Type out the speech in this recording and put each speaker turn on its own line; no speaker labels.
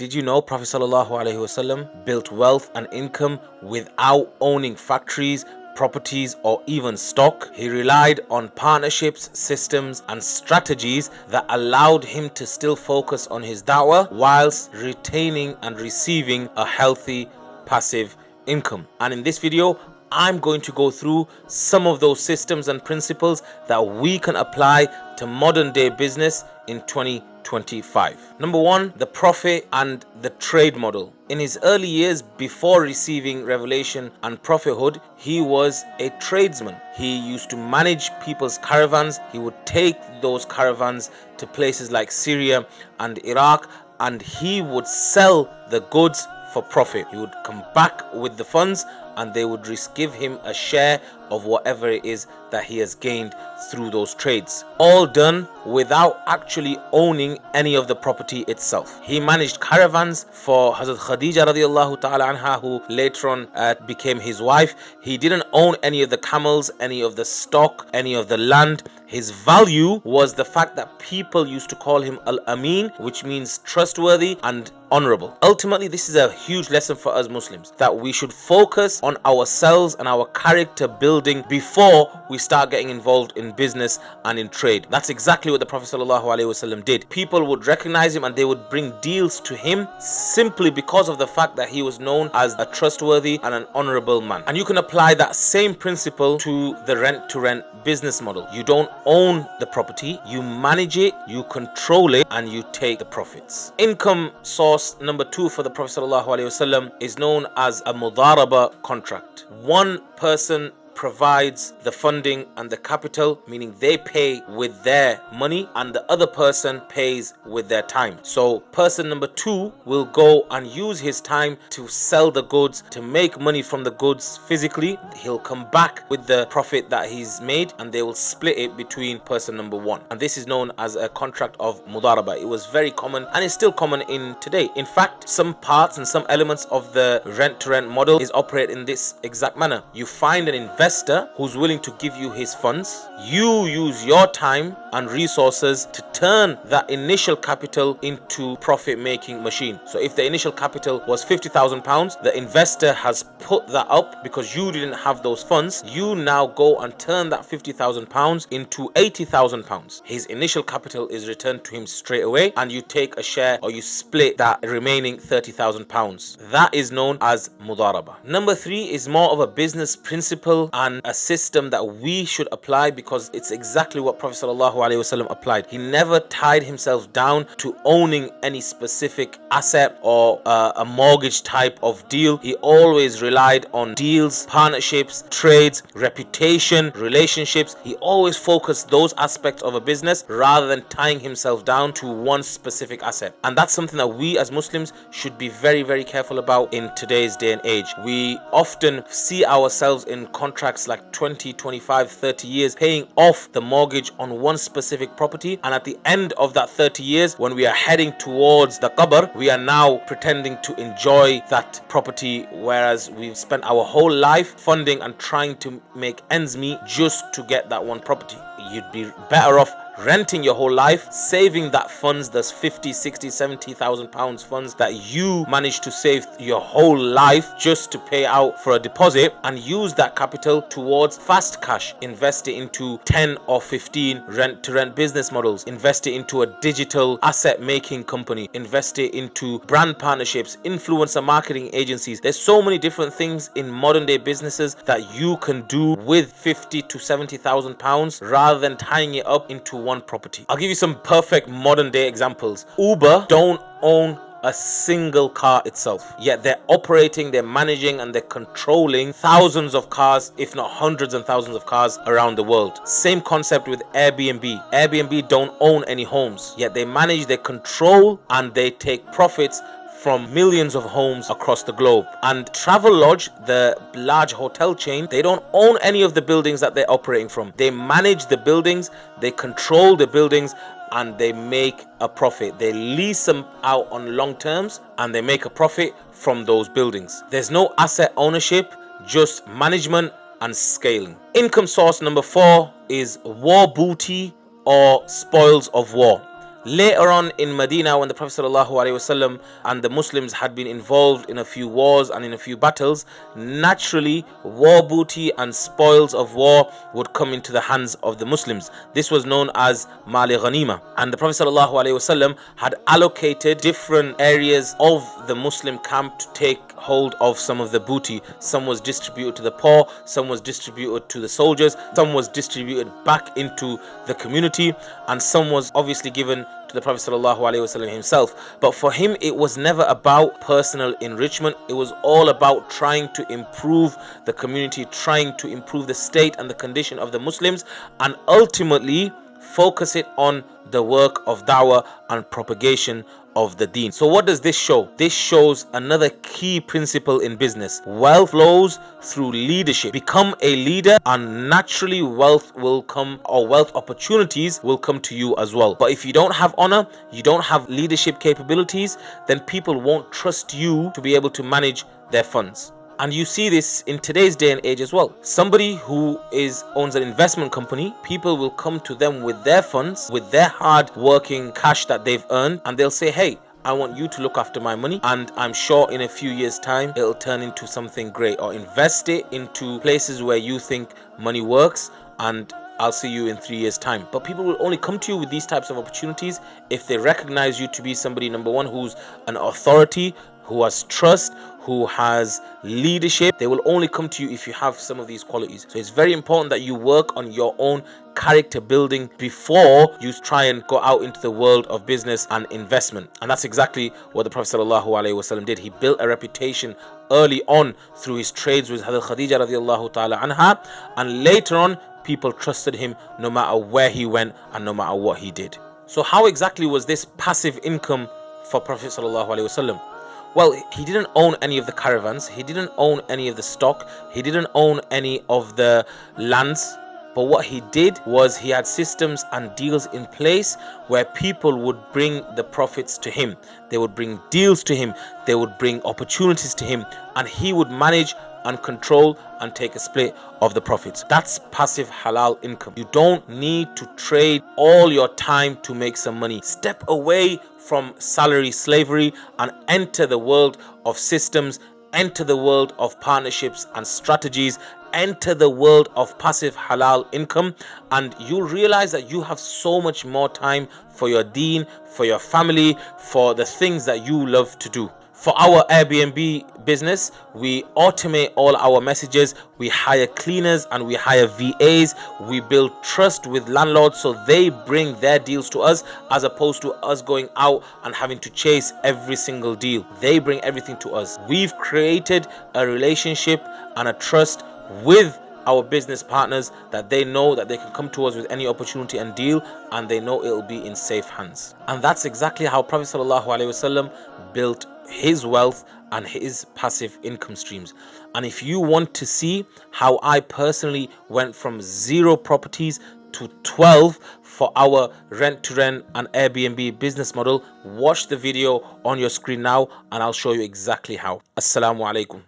Did you know Prophet ﷺ built wealth and income without owning factories, properties, or even stock? He relied on partnerships, systems, and strategies that allowed him to still focus on his da'wah whilst retaining and receiving a healthy passive income. And in this video, I'm going to go through some of those systems and principles that we can apply to modern day business in 2025. Number one, the Prophet and the trade model. In his early years before receiving revelation and prophethood, he was a tradesman. He used to manage people's caravans. He would take those caravans to places like Syria and Iraq, and he would sell the goods for profit. He would come back with the funds and they would give him a share of whatever it is that he has gained through those trades, all done without actually owning any of the property itself. He managed caravans for Hazrat Khadija radiallahu ta'ala anha, who later on became his wife. He didn't own any of the camels, any of the stock, any of the land. His value was the fact that people used to call him Al-Amin, which means trustworthy and honorable. Ultimately, this is a huge lesson for us Muslims, that we should focus on ourselves and our character building before we start getting involved in business and in trade. That's exactly what the Prophet ﷺ did. People would recognize him and they would bring deals to him simply because of the fact that he was known as a trustworthy and an honorable man. And you can apply that same principle to the rent-to-rent business model. You don't own the property, you manage it, you control it, and you take the profits. Income source number two for the Prophet ﷺ is known as a Mudaraba contract. One person provides the funding and the capital, meaning they pay with their money and the other person pays with their time. So person number two will go and use his time to sell the goods, to make money from the goods physically. He'll come back with the profit that he's made and they will split it between person number one. And this is known as a contract of Mudaraba. It was very common and is still common in today. In fact, some parts and some elements of the rent-to-rent model is operate in this exact manner. You find an investor who's willing to give you his funds. You use your time and resources to turn that initial capital into profit-making machine. So if the initial capital was £50,000, the investor has put that up because you didn't have those funds. You now go and turn that £50,000 into £80,000. His initial capital is returned to him straight away and you take a share, or you split that remaining £30,000. That is known as Mudaraba. Number three is more of a business principle and a system that we should apply because it's exactly what Prophet ﷺ applied. He never tied himself down to owning any specific asset or a mortgage type of deal. He always relied on deals, partnerships, trades, reputation, relationships. He always focused those aspects of a business rather than tying himself down to one specific asset. And that's something that we as Muslims should be very, very careful about in today's day and age. We often see ourselves in contracts like 20, 25, 30 years paying off the mortgage on one specific property, and at the end of that 30 years when we are heading towards the qabr, we are now pretending to enjoy that property, whereas we've spent our whole life funding and trying to make ends meet just to get that one property. You'd be better off renting your whole life, saving that funds, those 50, 60, 70,000 pounds funds that you managed to save your whole life just to pay out for a deposit, and use that capital towards fast cash. Invest it into 10 or 15 rent-to-rent business models. Invest it into a digital asset making company. Invest it into brand partnerships, influencer marketing agencies. There's so many different things in modern day businesses that you can do with 50 to 70,000 pounds rather than tying it up into one property. I'll give you some perfect modern day examples. Uber don't own a single car itself, yet they're operating, they're managing, and they're controlling thousands of cars, if not hundreds and thousands of cars around the world. Same concept with Airbnb. Airbnb don't own any homes, yet they manage, they control, and they take profits from millions of homes across the globe. And Travelodge, the large hotel chain, they don't own any of the buildings that they're operating from. They manage the buildings, they control the buildings, and they make a profit. They lease them out on long terms and they make a profit from those buildings. There's no asset ownership, just management and scaling. Income source number 4 is war booty or spoils of war. Later on in Medina, when the Prophet ﷺ and the Muslims had been involved in a few wars and in a few battles, naturally war booty and spoils of war would come into the hands of the Muslims. This was known as Mali Ghanima, and the Prophet ﷺ had allocated different areas of the Muslim camp to take hold of some of the booty. Some was distributed to the poor, some was distributed to the soldiers, some was distributed back into the community, and some was obviously given to the Prophet ﷺ himself. But for him, it was never about personal enrichment. It was all about trying to improve the community, trying to improve the state and the condition of the Muslims, and ultimately focus it on the work of da'wah and propagation of the deen. So what does this show? This shows another key principle in business. Wealth flows through leadership. Become a leader and naturally wealth will come, or wealth opportunities will come to you as well. But if you don't have honor, you don't have leadership capabilities, then people won't trust you to be able to manage their funds. And you see this in today's day and age as well. Somebody who owns an investment company, people will come to them with their funds, with their hard working cash that they've earned, and they'll say, hey, I want you to look after my money, and I'm sure in a few years time it'll turn into something great, or invest it into places where you think money works, and I'll see you in 3 years time. But people will only come to you with these types of opportunities if they recognize you to be somebody, number one, who's an authority, who has trust, who has leadership. They will only come to you if you have some of these qualities. So it's very important that you work on your own character building before you try and go out into the world of business and investment. And that's exactly what the Prophet ﷺ did. He built a reputation early on through his trades with Hazrat Khadija radiallahu ta'ala anha, and later on people trusted him no matter where he went and no matter what he did. So how exactly was this passive income for Prophet ﷺ? Well, he didn't own any of the caravans, he didn't own any of the stock, he didn't own any of the lands. But what he did was he had systems and deals in place where people would bring the profits to him. They would bring deals to him, they would bring opportunities to him, and he would manage and control and take a split of the profits. That's passive halal income. You don't need to trade all your time to make some money. Step away from salary slavery and enter the world of systems, enter the world of partnerships and strategies, enter the world of passive halal income, and you'll realize that you have so much more time for your deen, for your family, for the things that you love to do. For our Airbnb business, we automate all our messages, we hire cleaners and we hire VAs, we build trust with landlords so they bring their deals to us as opposed to us going out and having to chase every single deal. They bring everything to us. We've created a relationship and a trust with our business partners that they know that they can come to us with any opportunity and deal, and they know it'll be in safe hands. And that's exactly how Prophet ﷺ built his wealth and his passive income streams. And if you want to see how I personally went from 0 properties to 12 for our rent-to-rent and Airbnb business model, watch the video on your screen now and I'll show you exactly how. Assalamu alaikum.